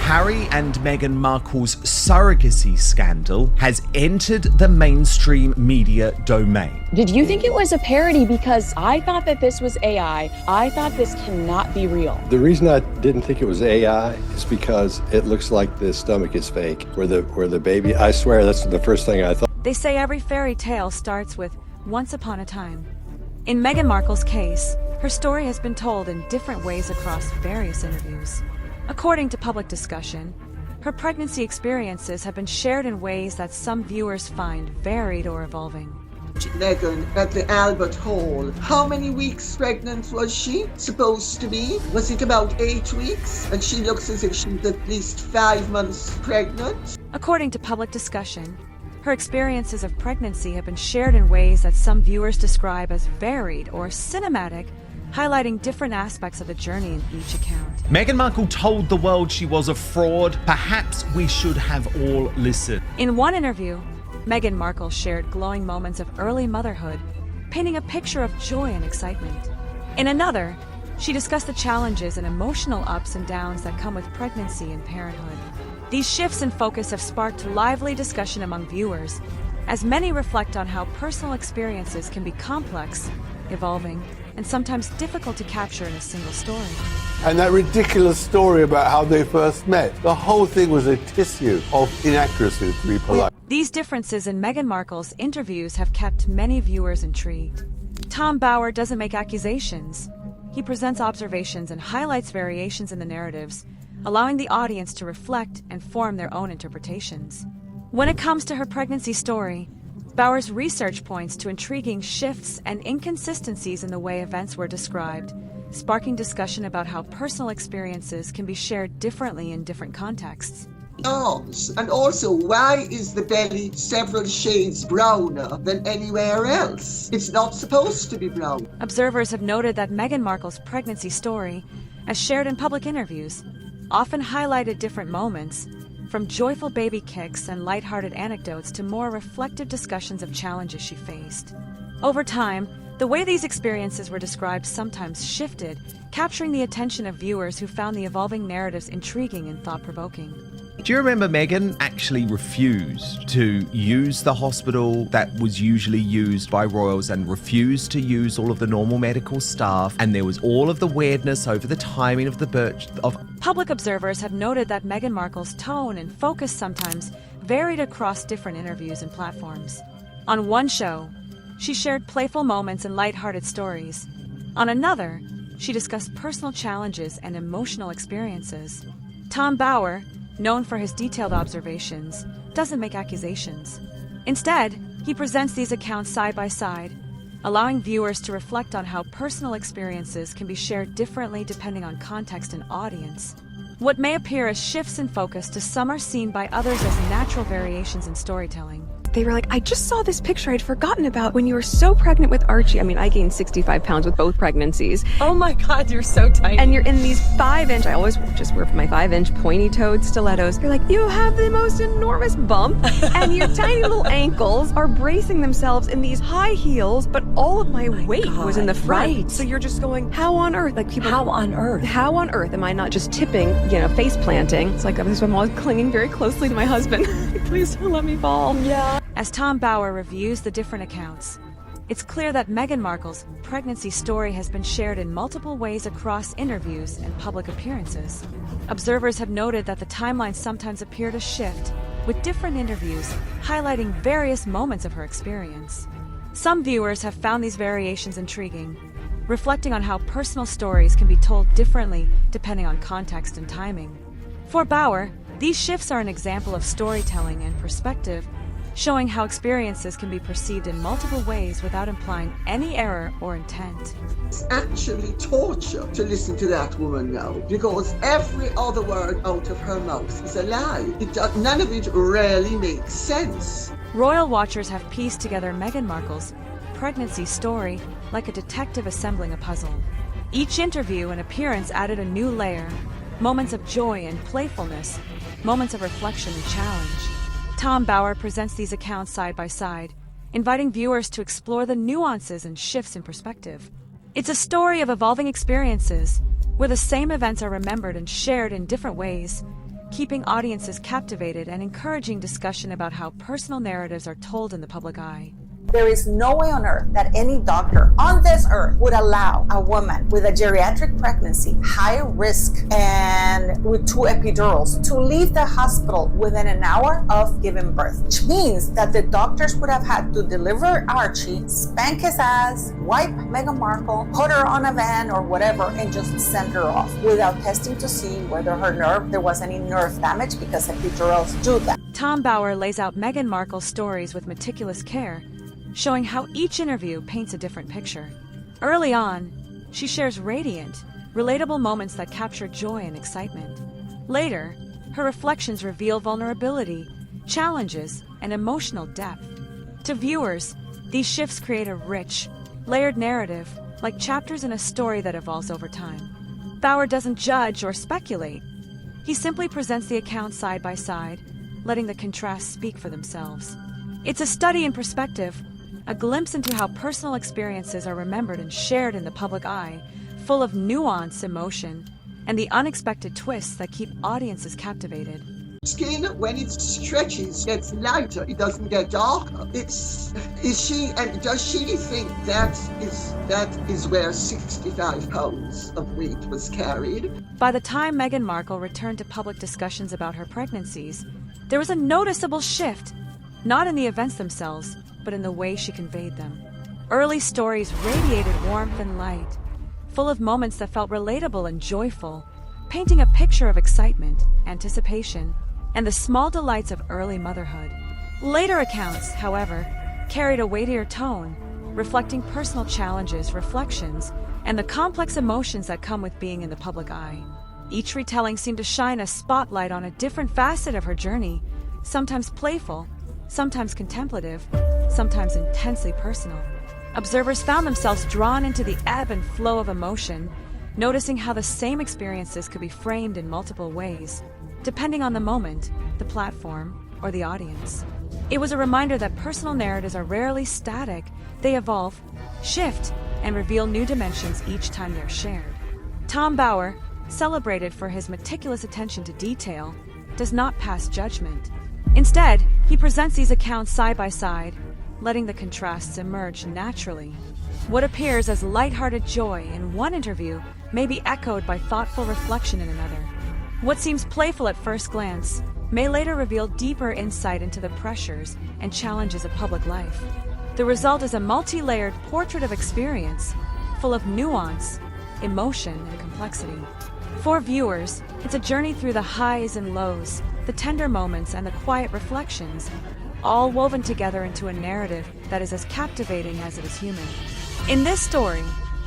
Harry and Meghan Markle's surrogacy scandal has entered the mainstream media domain. Did you think it was a parody? Because I thought that this was AI. I thought this cannot be real. The reason I didn't think it was AI is because it looks like the stomach is fake, where the baby, I swear that's the first thing I thought. They say every fairy tale starts with once upon a time. In Meghan Markle's case, her story has been told in different ways across various interviews. According to public discussion, her pregnancy experiences have been shared in ways that some viewers find varied or evolving. Meghan at the Albert Hall. How many weeks pregnant was she supposed to be? Was it about 8 weeks? And she looks as if she's at least 5 months pregnant. According to public discussion, her experiences of pregnancy have been shared in ways that some viewers describe as varied or cinematic, highlighting different aspects of the journey in each account. Meghan Markle told the world she was a fraud. Perhaps we should have all listened. In one interview, Meghan Markle shared glowing moments of early motherhood, painting a picture of joy and excitement. In another, she discussed the challenges and emotional ups and downs that come with pregnancy and parenthood. These shifts in focus have sparked lively discussion among viewers, as many reflect on how personal experiences can be complex, evolving, and sometimes difficult to capture in a single story. And that ridiculous story about how they first met, the whole thing was a tissue of inaccuracy, to be polite. These differences in Meghan Markle's interviews have kept many viewers intrigued. Tom Bower doesn't make accusations. He presents observations and highlights variations in the narratives, allowing the audience to reflect and form their own interpretations. When it comes to her pregnancy story, Bower's research points to intriguing shifts and inconsistencies in the way events were described, sparking discussion about how personal experiences can be shared differently in different contexts. And also, why is the belly several shades browner than anywhere else? It's not supposed to be brown. Observers have noted that Meghan Markle's pregnancy story, as shared in public interviews, often highlighted different moments, from joyful baby kicks and lighthearted anecdotes to more reflective discussions of challenges she faced. Over time, the way these experiences were described sometimes shifted, capturing the attention of viewers who found the evolving narratives intriguing and thought-provoking. Do you remember Meghan actually refused to use the hospital that was usually used by royals and refused to use all of the normal medical staff, and there was all of the weirdness over the timing of the birth of... Public observers have noted that Meghan Markle's tone and focus sometimes varied across different interviews and platforms. On one show, she shared playful moments and lighthearted stories. On another, she discussed personal challenges and emotional experiences. Tom Bower, known for his detailed observations, doesn't make accusations. Instead, he presents these accounts side by side, allowing viewers to reflect on how personal experiences can be shared differently depending on context and audience. What may appear as shifts in focus to some are seen by others as natural variations in storytelling. They were like, I just saw this picture I'd forgotten about when you were so pregnant with Archie. I mean, I gained 65 pounds with both pregnancies. Oh my God, you're so tiny. And you're in these 5-inch, I always just wear my 5-inch pointy-toed stilettos. They're like, you have the most enormous bump, and your tiny little ankles are bracing themselves in these high heels, but all of my weight was in the front. Right. So you're just going, how on earth? Like people, How on earth? How on earth am I not just tipping, face planting? It's like, this is why I'm always clinging very closely to my husband. Please don't let me fall. Yeah. As Tom Bower reviews the different accounts, it's clear that Meghan Markle's pregnancy story has been shared in multiple ways across interviews and public appearances. Observers have noted that the timelines sometimes appear to shift, with different interviews highlighting various moments of her experience. Some viewers have found these variations intriguing, reflecting on how personal stories can be told differently depending on context and timing. For Bower, these shifts are an example of storytelling and perspective, showing how experiences can be perceived in multiple ways without implying any error or intent. It's actually torture to listen to that woman now, because every other word out of her mouth is a lie. None of it really makes sense. Royal watchers have pieced together Meghan Markle's pregnancy story like a detective assembling a puzzle. Each interview and appearance added a new layer, moments of joy and playfulness, moments of reflection and challenge. Tom Bower presents these accounts side by side, inviting viewers to explore the nuances and shifts in perspective. It's a story of evolving experiences, where the same events are remembered and shared in different ways, keeping audiences captivated and encouraging discussion about how personal narratives are told in the public eye. There is no way on earth that any doctor on this earth would allow a woman with a geriatric pregnancy, high risk, and with 2 epidurals to leave the hospital within an hour of giving birth, which means that the doctors would have had to deliver Archie, spank his ass, wipe Meghan Markle, put her on a van or whatever, and just send her off without testing to see whether there was any nerve damage, because epidurals do that. Tom Bower lays out Meghan Markle's stories with meticulous care, showing how each interview paints a different picture. Early on, she shares radiant, relatable moments that capture joy and excitement. Later, her reflections reveal vulnerability, challenges, and emotional depth. To viewers, these shifts create a rich, layered narrative, like chapters in a story that evolves over time. Bower doesn't judge or speculate. He simply presents the accounts side by side, letting the contrasts speak for themselves. It's a study in perspective, a glimpse into how personal experiences are remembered and shared in the public eye, full of nuance, emotion, and the unexpected twists that keep audiences captivated. Skin, when it stretches, gets lighter. It doesn't get darker. Does she think that is where 65 pounds of weight was carried? By the time Meghan Markle returned to public discussions about her pregnancies, there was a noticeable shift, not in the events themselves, but in the way she conveyed them. Early stories radiated warmth and light, full of moments that felt relatable and joyful, painting a picture of excitement, anticipation, and the small delights of early motherhood. Later accounts, however, carried a weightier tone, reflecting personal challenges, reflections, and the complex emotions that come with being in the public eye. Each retelling seemed to shine a spotlight on a different facet of her journey, sometimes playful, sometimes contemplative, sometimes intensely personal. Observers found themselves drawn into the ebb and flow of emotion, noticing how the same experiences could be framed in multiple ways, depending on the moment, the platform, or the audience. It was a reminder that personal narratives are rarely static. They evolve, shift, and reveal new dimensions each time they're shared. Tom Bower, celebrated for his meticulous attention to detail, does not pass judgment. Instead, he presents these accounts side by side, letting the contrasts emerge naturally. What appears as lighthearted joy in one interview may be echoed by thoughtful reflection in another. What seems playful at first glance may later reveal deeper insight into the pressures and challenges of public life. The result is a multi-layered portrait of experience, full of nuance, emotion, and complexity. For viewers, it's a journey through the highs and lows, the tender moments and the quiet reflections, all woven together into a narrative that is as captivating as it is human. In this story,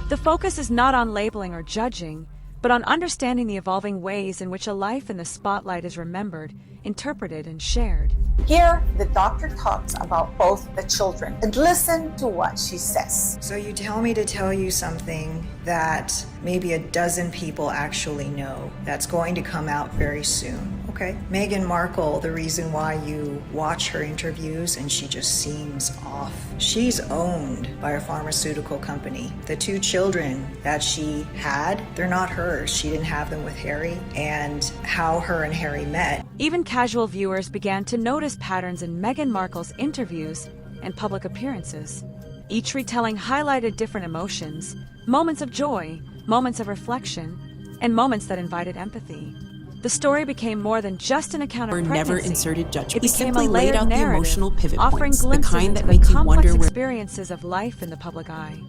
the focus is not on labeling or judging, but on understanding the evolving ways in which a life in the spotlight is remembered, interpreted, and shared. Here, the doctor talks about both the children, and listen to what she says. So you tell me to tell you something that maybe a dozen people actually know that's going to come out very soon. Okay. Meghan Markle, the reason why you watch her interviews and she just seems off. She's owned by a pharmaceutical company. The 2 children that she had, they're not hers. She didn't have them with Harry, and how her and Harry met. Even casual viewers began to notice patterns in Meghan Markle's interviews and public appearances. Each retelling highlighted different emotions, moments of joy, moments of reflection, and moments that invited empathy. The story became more than just an account of pregnancy. Never inserted judgment. It became a layered narrative, offering glimpses into the complex experiences of life in the public eye.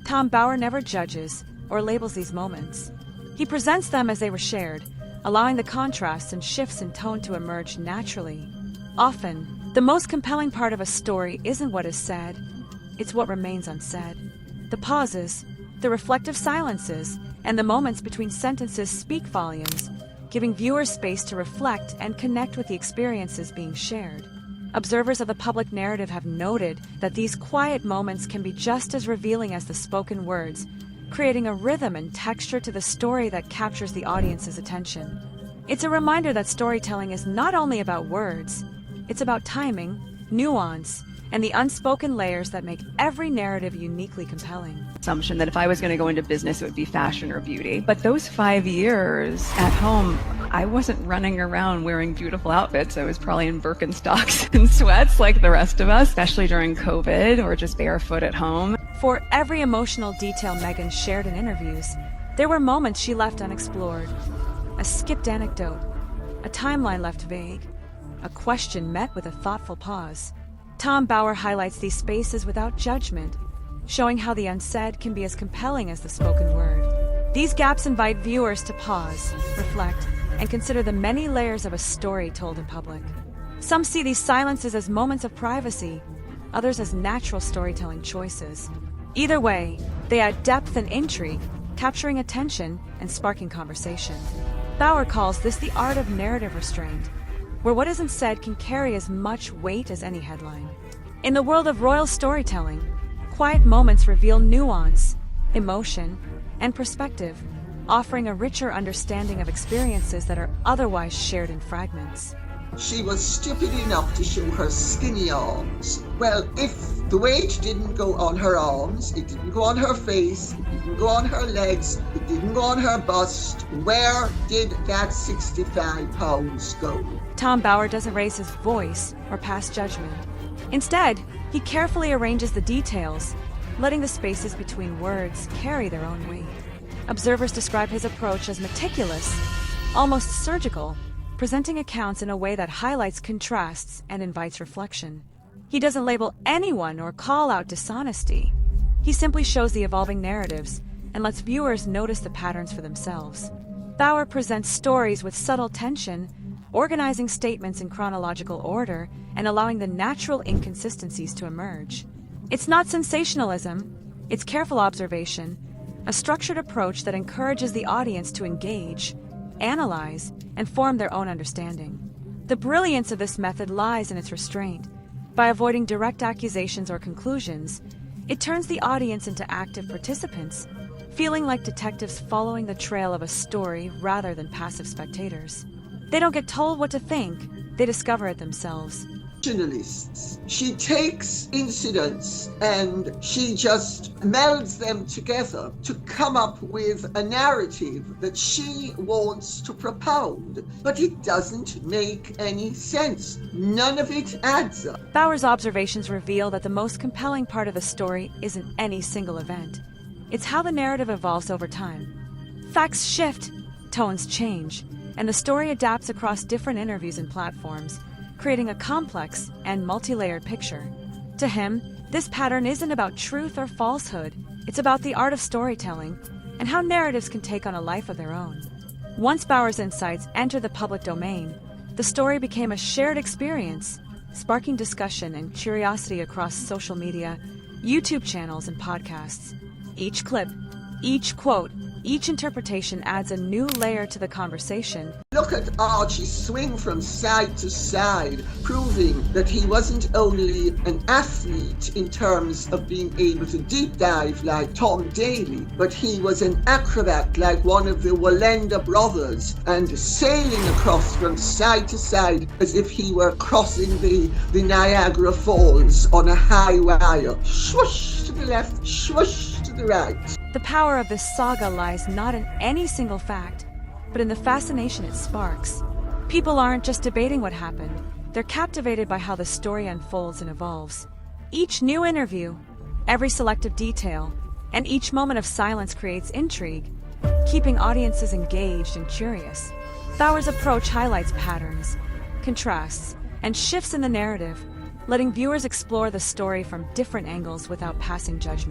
Tom Bower never judges or labels these moments. He presents them as they were shared, allowing the contrasts and shifts in tone to emerge naturally. Often, the most compelling part of a story isn't what is said, it's what remains unsaid. The pauses, the reflective silences, and the moments between sentences speak volumes, giving viewers space to reflect and connect with the experiences being shared. Observers of the public narrative have noted that these quiet moments can be just as revealing as the spoken words, creating a rhythm and texture to the story that captures the audience's attention. It's a reminder that storytelling is not only about words, it's about timing, nuance, and the unspoken layers that make every narrative uniquely compelling. Assumption that if I was going to go into business, it would be fashion or beauty. But those 5 years at home, I wasn't running around wearing beautiful outfits. I was probably in Birkenstocks and sweats like the rest of us, especially during COVID or just barefoot at home. For every emotional detail Meghan shared in interviews, there were moments she left unexplored. A skipped anecdote, a timeline left vague, a question met with a thoughtful pause. Tom Bauer highlights these spaces without judgment, showing how the unsaid can be as compelling as the spoken word. These gaps invite viewers to pause, reflect, and consider the many layers of a story told in public. Some see these silences as moments of privacy, others as natural storytelling choices. Either way, they add depth and intrigue, capturing attention and sparking conversation. Bauer calls this the art of narrative restraint, where what isn't said can carry as much weight as any headline. In the world of royal storytelling, quiet moments reveal nuance, emotion, and perspective, offering a richer understanding of experiences that are otherwise shared in fragments. She was stupid enough to show her skinny arms. Well, if the weight didn't go on her arms, it didn't go on her face, it didn't go on her legs, it didn't go on her bust, where did that 65 pounds go? Tom Bauer doesn't raise his voice or pass judgment. Instead, he carefully arranges the details, letting the spaces between words carry their own weight. Observers describe his approach as meticulous, almost surgical, presenting accounts in a way that highlights contrasts and invites reflection. He doesn't label anyone or call out dishonesty. He simply shows the evolving narratives and lets viewers notice the patterns for themselves. Bauer presents stories with subtle tension, organizing statements in chronological order and allowing the natural inconsistencies to emerge. It's not sensationalism, it's careful observation, a structured approach that encourages the audience to engage, analyze, and form their own understanding. The brilliance of this method lies in its restraint. By avoiding direct accusations or conclusions, it turns the audience into active participants, feeling like detectives following the trail of a story rather than passive spectators. They don't get told what to think, they discover it themselves. Journalists. She takes incidents and she just melds them together to come up with a narrative that she wants to propound. But it doesn't make any sense. None of it adds up. Bauer's observations reveal that the most compelling part of the story isn't any single event. It's how the narrative evolves over time. Facts shift, tones change, and the story adapts across different interviews and platforms, creating a complex and multi-layered picture. To him, this pattern isn't about truth or falsehood, it's about the art of storytelling and how narratives can take on a life of their own. Once Bauer's insights entered the public domain, the story became a shared experience, sparking discussion and curiosity across social media, YouTube channels, and podcasts. Each clip, each quote, each interpretation adds a new layer to the conversation. Look at Archie swing from side to side, proving that he wasn't only an athlete in terms of being able to deep dive like Tom Daley, but he was an acrobat like one of the Wallenda brothers, and sailing across from side to side as if he were crossing the Niagara Falls on a high wire. Swoosh to the left, swoosh to the right. The power of this saga lies not in any single fact, but in the fascination it sparks. People aren't just debating what happened, they're captivated by how the story unfolds and evolves. Each new interview, every selective detail, and each moment of silence creates intrigue, keeping audiences engaged and curious. Bauer's approach highlights patterns, contrasts, and shifts in the narrative, letting viewers explore the story from different angles without passing judgment.